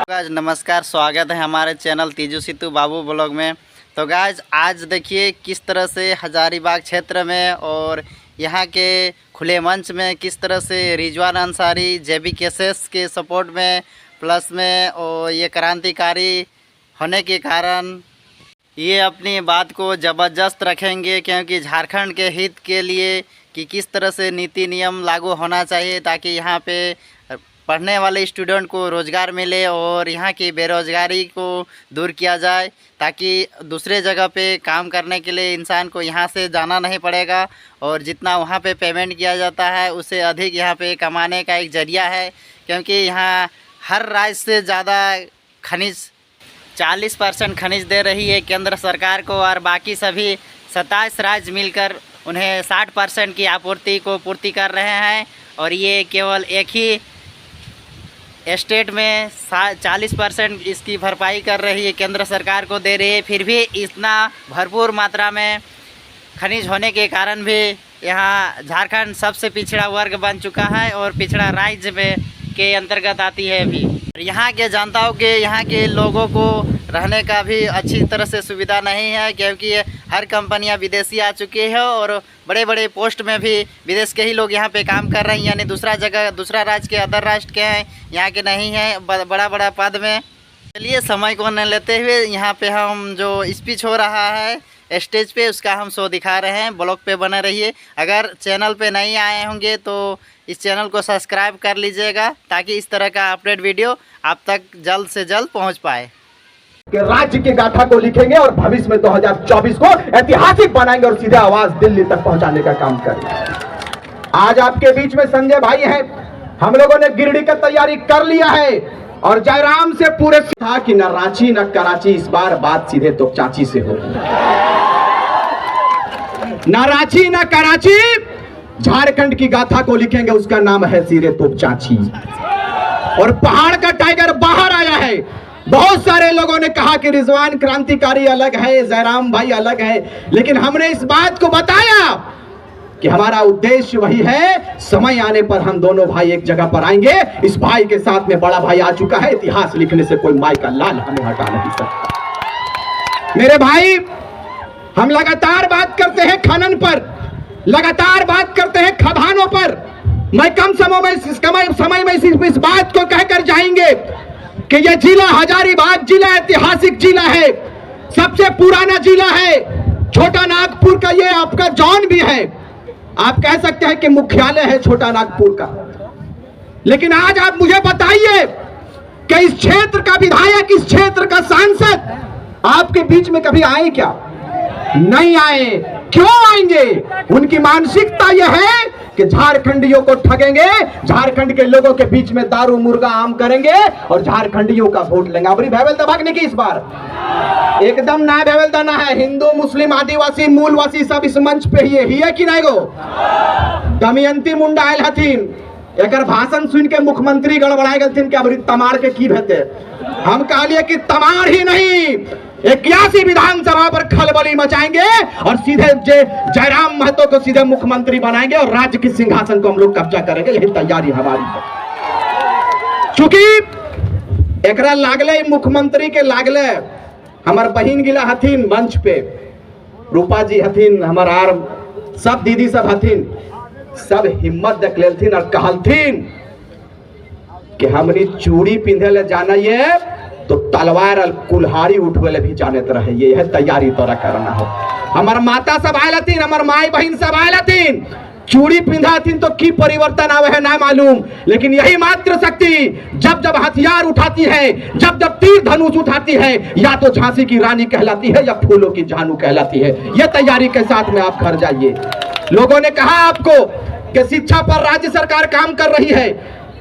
Guys नमस्कार, स्वागत है हमारे चैनल तीजू सितू बाबू ब्लॉग में। तो गाइज आज देखिए किस तरह से हजारीबाग क्षेत्र में और यहाँ के खुले मंच में किस तरह से रिजवान अंसारी JBKSS के सपोर्ट में प्लस में और ये क्रांतिकारी होने के कारण ये अपनी बात को ज़बरदस्त रखेंगे, क्योंकि झारखंड के हित के लिए कि किस तरह से नीति नियम लागू होना चाहिए ताकि यहाँ पे पढ़ने वाले स्टूडेंट को रोज़गार मिले और यहाँ की बेरोज़गारी को दूर किया जाए, ताकि दूसरे जगह पे काम करने के लिए इंसान को यहाँ से जाना नहीं पड़ेगा और जितना वहाँ पे पेमेंट किया जाता है उससे अधिक यहाँ पे कमाने का एक ज़रिया है। क्योंकि यहाँ हर राज्य से ज़्यादा खनिज 40% खनिज दे रही है केंद्र सरकार को और बाकी सभी 27 राज्य मिलकर उन्हें 60% की आपूर्ति को पूर्ति कर रहे हैं। और ये केवल एक ही स्टेट में 40% इसकी भरपाई कर रही है, केंद्र सरकार को दे रही है। फिर भी इतना भरपूर मात्रा में खनिज होने के कारण भी यहाँ झारखंड सबसे पिछड़ा वर्ग बन चुका है और पिछड़ा राज्य में के अंतर्गत आती है अभी। यहाँ के जनताओं के यहाँ के लोगों को रहने का भी अच्छी तरह से सुविधा नहीं है, क्योंकि हर कंपनियाँ विदेशी आ चुकी है और बड़े बड़े पोस्ट में भी विदेश के ही लोग यहाँ पे काम कर रहे हैं, यानी दूसरा जगह दूसरा राज्य के अदर राष्ट्र के हैं, यहाँ के नहीं हैं बड़ा बड़ा पद में। चलिए समय को न लेते हुए यहाँ पे हम जो स्पीच हो रहा है स्टेज पे उसका हम शो दिखा रहे हैं। ब्लॉग पे बने रहिए। अगर चैनल पे नहीं आए होंगे तो इस चैनल को सब्सक्राइब कर लीजिएगा ताकि इस तरह का अपडेट वीडियो आप तक जल्द से जल्द पहुंच पाए। कि राज्य की गाथा को लिखेंगे और भविष्य में 2024 को ऐतिहासिक बनाएंगे और सीधे आवाज दिल्ली तक पहुंचाने का काम करेंगे। आज आपके बीच में संजय भाई हैं। हम लोगों ने गिरडी का तैयारी कर लिया है और जयराम से पूरे था कि न रांची न कराची, इस बार बात सीधे तो चाची से हो। न रांची न कराची, झारखंड की गाथा को लिखेंगे, उसका नाम है सीधे तो चाची। और पहाड़ का टाइगर बाहर आया है। बहुत सारे लोगों ने कहा कि रिजवान क्रांतिकारी अलग है, जयराम भाई अलग है, लेकिन हमने इस बात को बताया कि हमारा उद्देश्य वही है। समय आने पर हम दोनों भाई एक जगह पर आएंगे। इस भाई के साथ में बड़ा भाई आ चुका है। इतिहास लिखने से कोई माई का लाल हमें हटा नहीं सकता। मेरे भाई, हम लगातार बात करते हैं खनन पर, लगातार बात करते हैं खदानों पर। मैं कम समय में इस बात को कहकर जाएंगे कि यह जिला हजारीबाग जिला ऐतिहासिक जिला है, सबसे पुराना जिला है। छोटा नागपुर का ये आपका जॉन भी है। आप कह सकते हैं कि मुख्यालय है छोटा नागपुर का। लेकिन आज आप मुझे बताइए कि इस क्षेत्र का विधायक, इस क्षेत्र का सांसद आपके बीच में कभी आए क्या? नहीं आए। क्यों आएंगे? उनकी मानसिकता यह है कि झारखंडियों को ठगेंगे, झारखंड के लोगों के बीच में दारू मुर्गा आम करेंगे और झारखंडियों का वोट लेंगे। अबरी भैवेलता भागने की इस बार एकदम ना भैवेलता ना है। हिंदू मुस्लिम आदिवासी मूलवासी सब इस मंच पे ही है कि नहीं गो? दमयंती मुंडा आयल हथिन, एकर भाषण सुन के मुख्यमंत्री गड़बड़ाए गए कि अबरी तमार के की भेते। हम कहलिए कि तमार ही नहीं, 81 विधानसभा पर खलबली मचाएंगे और सीधे जयराम महतो को सीधे मुख्यमंत्री बनाएंगे और राज्य के सिंहासन को हम लोग कब्जा करेंगे। यही तैयारी हमारी है। चूंकि एकरा लागले मुख्यमंत्री के लागले हमार बहिन गिला हथिन मंच पे, रूपा जी हथिन, हमार आर सब दीदी सब हथिन, सब हिम्मत देख लेथिन और कहलथिन कि हमरी चूड़ी पिंधे ले जाना ये तो तलवार और कुल्हाड़ी उठवे भी जानत रहे। ये है तैयारी तोरा करना हो। हमार माता सब आयल हथिन, हमार माई बहन सब आयल हथिन, चूड़ी पिंधा हथिन तो की परिवर्तन आवे है ना मालूम, लेकिन यही मात्र शक्ति जब जब हथियार उठाती है, जब जब तीर धनुष उठाती है, या तो झांसी की रानी कहलाती है या फूलों की जानू कहलाती है। यह तैयारी के साथ में आप घर जाइए। लोगों ने कहा आपको कि शिक्षा पर राज्य सरकार काम कर रही है,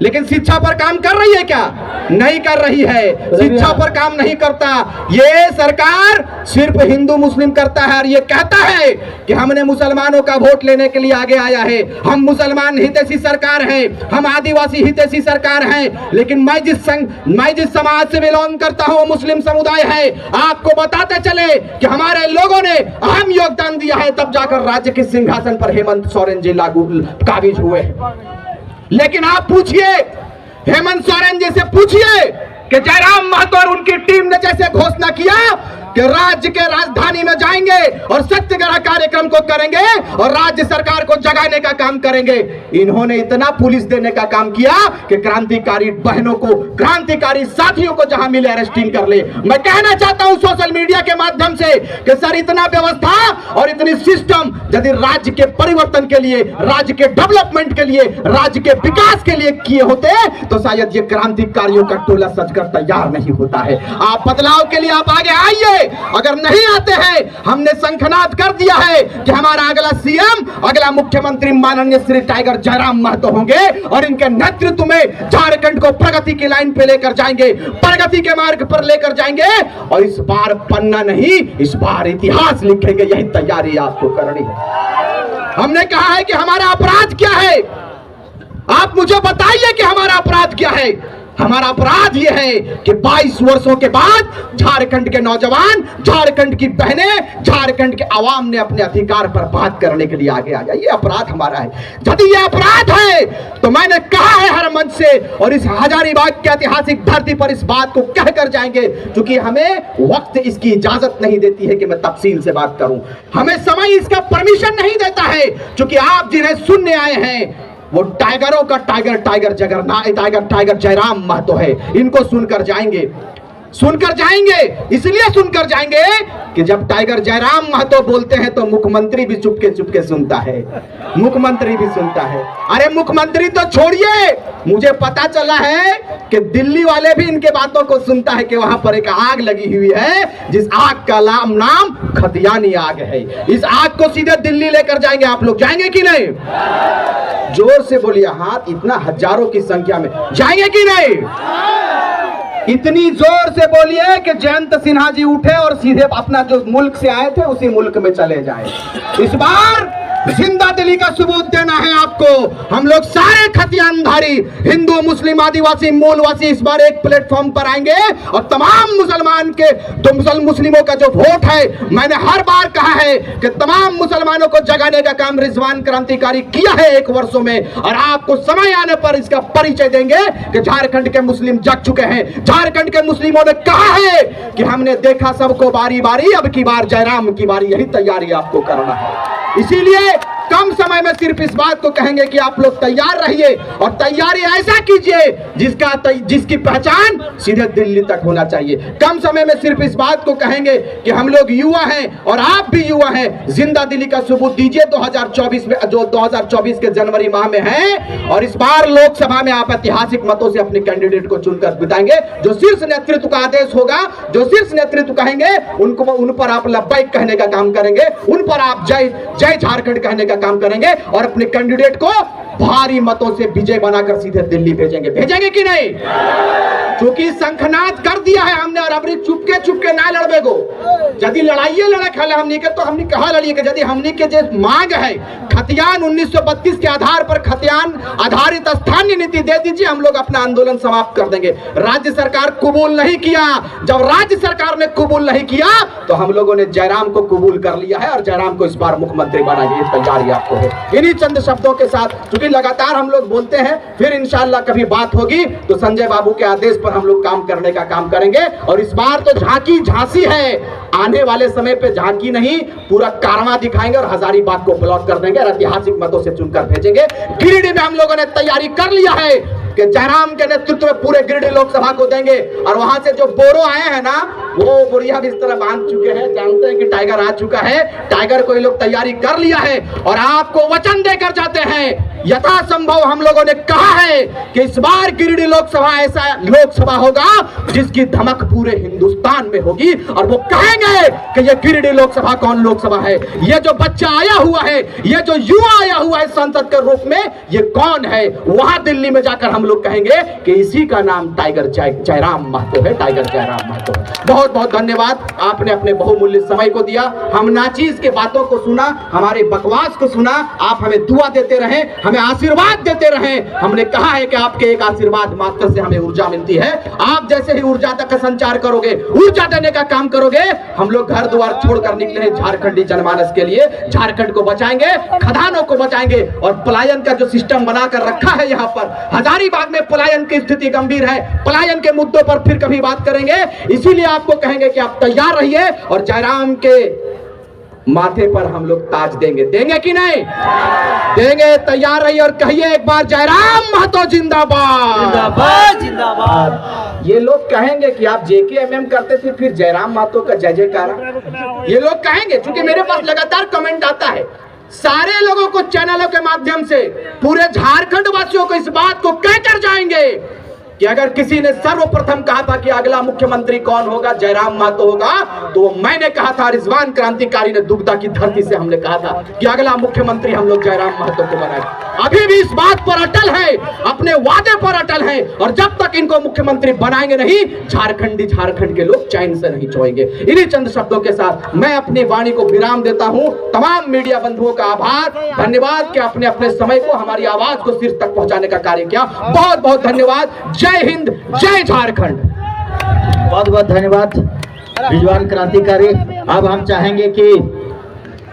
लेकिन शिक्षा पर काम कर रही है क्या? नहीं कर रही है। शिक्षा पर काम नहीं करता। ये सरकार सिर्फ हिंदू मुस्लिम करता है और ये कहता है कि हमने मुसलमानों का वोट लेने के लिए आगे आया है, हम मुसलमान हितैषी सरकार है, हम आदिवासी हितैषी सरकार है। लेकिन मैं जिस समाज से बिलोंग करता हूं वो मुस्लिम समुदाय है। आपको बताते चले कि हमारे लोगों ने अहम योगदान दिया है, तब जाकर राज्य के सिंहासन पर हेमंत सोरेन जी काबिज हुए। लेकिन आप पूछिए हेमंत सोरेन जी से, पूछिए कि जयराम महतो और उनकी टीम ने जैसे घोषणा किया कि राज्य के राजधानी में जाएंगे और सत्याग्रह कार्यक्रम को करेंगे और राज्य सरकार को जगाने का काम करेंगे, इन्होंने इतना पुलिस देने का काम किया कि क्रांतिकारी बहनों को, क्रांतिकारी साथियों को जहां मिले अरेस्टिंग कर ले। मैं कहना चाहता हूं सोशल मीडिया के माध्यम से कि सर इतना व्यवस्था और इतनी सिस्टम यदि राज्य के परिवर्तन के लिए, राज्य के डेवलपमेंट के लिए, राज्य के विकास के लिए किए होते तो शायद ये क्रांतिकारियों का टोला सजकर तैयार नहीं होता है। आप बदलाव के लिए आप आगे आइए। अगर नहीं आते हैं, हमने शंखनाद कर दिया है कि हमारा अगला सीएम, अगला मुख्यमंत्री माननीय श्री टाइगर जयराम महतो होंगे और इनके नेतृत्व में झारखंड को प्रगति की लाइन पे लेकर जाएंगे, प्रगति के मार्ग पर लेकर जाएंगे और इस बार पन्ना नहीं, इस बार इतिहास लिखेंगे। यही तैयारी आपको करनी है। हमने कहा है कि हमारा अपराध क्या है, आप मुझे बताइए कि हमारा अपराध क्या है। हमारा अपराध यह है कि 22 वर्षों के बाद झारखंड के नौजवान, झारखंड की बहनें, झारखंड के आवाम ने अपने अधिकार पर बात करने के लिए आगे आ गया। ये अपराध हमारा है। यदि ये अपराध है तो मैंने कहा है हर मंच से और इस हजारीबाग की ऐतिहासिक धरती पर इस बात को कहकर जाएंगे, क्योंकि हमें वक्त इसकी इजाजत नहीं देती है कि मैं तफसील से बात करूं, हमें समय इसका परमिशन नहीं देता है, क्योंकि आप जिन्हें सुनने आए हैं वो टाइगरों का टाइगर जयराम महतो है। इनको सुनकर जाएंगे, इसलिए सुनकर जाएंगे कि जब टाइगर जयराम महतो बोलते हैं तो मुख्यमंत्री भी चुपके चुपके सुनता है, मुख्यमंत्री भी सुनता है। अरे मुख्यमंत्री तो छोड़िए, मुझे पता चला है कि दिल्ली वाले भी इनके बातों को सुनता है कि वहां पर एक आग लगी हुई है जिस आग का नाम खतियानी आग है। इस आग को सीधे दिल्ली लेकर जाएंगे। आप लोग जाएंगे कि नहीं? जोर से बोलिए। हाथ इतना हजारों की संख्या में जाएंगे कि नहीं? इतनी जोर से बोलिए कि जयंत सिन्हा जी उठे और सीधे अपना जो मुल्क से आए थे उसी मुल्क में चले जाए। इस बार जिंदा दिली का सबूत देना है आपको। हम लोग सारे खतियानधारी, हिंदू, मुस्लिम, आदिवासी, मूलवासी इस बार एक प्लेटफॉर्म पर आएंगे और तमाम मुसलमान के, तो मुस्लिमों का जो वोट है, मैंने हर बार कहा है कि तमाम मुसलमानों को जगाने का काम रिजवान क्रांतिकारी किया है 1 वर्षों में, और आपको समय आने पर इसका परिचय देंगे कि झारखंड के मुस्लिम जग चुके हैं। झारखंड के मुस्लिमों ने कहा है कि हमने देखा सबको बारी बारी, अब की बार जयराम की बारी। यही तैयारी आपको करना है। इसीलिए कम समय में सिर्फ इस बात को कहेंगे कि आप लोग तैयार रहिए और तैयारी ऐसा कीजिए जिसकी पहचान सीधे दिल्ली तक होना चाहिए। कम समय में सिर्फ इस बात को कहेंगे कि हम लोग युवा हैं और आप भी युवा हैं। जिंदा दिली का सबूत दीजिए 2024 में, जो 2024 के जनवरी माह में है, और इस बार लोकसभा में आप ऐतिहासिक मतों से अपने कैंडिडेट को चुनकर बिताएंगे। जो शीर्ष नेतृत्व का आदेश होगा, जो शीर्ष नेतृत्व कहेंगे, उन पर आप लब्बैक कहने का काम करेंगे, उन पर आप जय जय झारखंड कहने का काम करेंगे और अपने कैंडिडेट को भारी मतों से विजय बनाकर सीधे दिल्ली भेजेंगे कि नहीं? क्योंकि शंखनाद कर दिया है हमने, और अपनी चुपके ना लड़बे गो। यदि लड़ाइए लड़े खाले हमनी के, तो हमनी कहा लड़िए कि यदि हमनी के जो मांग है खतियान 1932 के आधार पर खतियान आधारित स्थानीय नीति दे दीजिए, हम लोग अपना आंदोलन समाप्त कर देंगे। राज्य सरकार कबूल नहीं किया। जब राज्य सरकार ने कबूल नहीं किया तो हम लोगों ने जयराम को कबूल कर लिया है और जयराम को इस बार मुख्यमंत्री बनाएंगे। तैयारी आपको है। इन्हीं चंद शब्दों के साथ, क्योंकि लगातार हम लोग बोलते हैं, फिर इंशाअल्लाह कभी बात होगी तो संजय बाबू के आदेश पर हम लोग काम करने का काम करेंगे। और इस बार तो झांसी है, आने वाले समय पे झांकी नहीं, पूरा कारवां दिखाएंगे और हजारीबाग को ब्लॉक कर देंगे और ऐतिहासिक मतों से चुनकर भेजेंगे। गिरिडीह में हम लोगों ने तैयारी कर लिया है कि जयराम के नेतृत्व में पूरे गिरिडीह लोकसभा को देंगे, और वहां से जो बोरो आए हैं ना, वो बुढ़िया भी इस तरह बांध चुके हैं, जानते हैं कि टाइगर आ चुका है। टाइगर को ये लोग तैयारी कर लिया है और आपको वचन देकर जाते हैं, यथासंभव हम लोगों ने कहा है कि इस बार गिरिडीह लोकसभा ऐसा लोकसभा होगा जिसकी धमक पूरे हिंदुस्तान में होगी और वो कहेंगे कि ये गिरिडीह लोकसभा कौन लोकसभा है, ये जो बच्चा आया हुआ है, ये जो युवा आया हुआ है संसद के रूप में, ये कौन है। वहां दिल्ली में जाकर हम लोग कहेंगे कि इसी का नाम टाइगर जयराम महतो है, टाइगर जयराम महतो। बहुत बहुत धन्यवाद, आपने अपने बहुमूल्य समय को दिया, हम नाचीज के बातों को सुना, हमारे बकवास को सुना, आप हमें दुआ देते रहे, हमें आशीर्वाद देते रहे। हमने कहा है कि आपके एक आशीर्वाद मात्र से हमें ऊर्जा मिलती है। आप जैसे ही ऊर्जा तक का संचार करोगे, ऊर्जा देने का काम करोगे, हम लोग घर द्वार छोड़कर निकले हैं झारखंडी जनमानस के लिए। झारखंड को बचाएंगे, खदानों को बचाएंगे और पलायन का जो सिस्टम बनाकर रखा है यहाँ पर, हजारीबाग में पलायन की स्थिति गंभीर है। पलायन के मुद्दों पर फिर कभी बात करेंगे, इसीलिए आपको कहेंगे कि आप तैयार रहिए और जयराम के माथे पर हम लोग ताज देंगे। देंगे कि नहीं देंगे? तैयार रहिए और कहिए एक बार जयराम महतो जिंदाबाद, जिंदाबाद जिंदाबाद। ये लोग कहेंगे कि आप जेकेएमएम करते थे, फिर जयराम महतो का जय जयकारा, ये लोग कहेंगे। क्योंकि मेरे पास लगातार कमेंट आता है, सारे लोगों को चैनलों के माध्यम से पूरे झारखंड वासियों को इस बात को कहकर जाएंगे कि अगर किसी ने सर्वप्रथम कहा था कि अगला मुख्यमंत्री कौन होगा, जयराम महतो होगा, तो मैंने कहा था, रिजवान क्रांतिकारी ने दुग्धा की धरती से हमने कहा था कि अगला मुख्यमंत्री हम लोग जयराम महतो को बनाएंगे। अभी भी इस बात पर अटल है, अपने वादे पर अटल है और जब तक इनको मुख्यमंत्री बनाएंगे नहीं, झारखंड के लोग चैन से नहीं सोएंगे। इन्हीं चंद शब्दों के साथ मैं अपनी वाणी को विराम देता हूं। तमाम मीडिया बंधुओं का आभार, धन्यवाद कि आपने अपने समय को, हमारी आवाज को शीर्ष तक पहुंचाने का कार्य किया। बहुत बहुत धन्यवाद। जय हिंद, जय झारखंड। बहुत बहुत धन्यवाद रिजवान क्रांतिकारी। अब हम चाहेंगे कि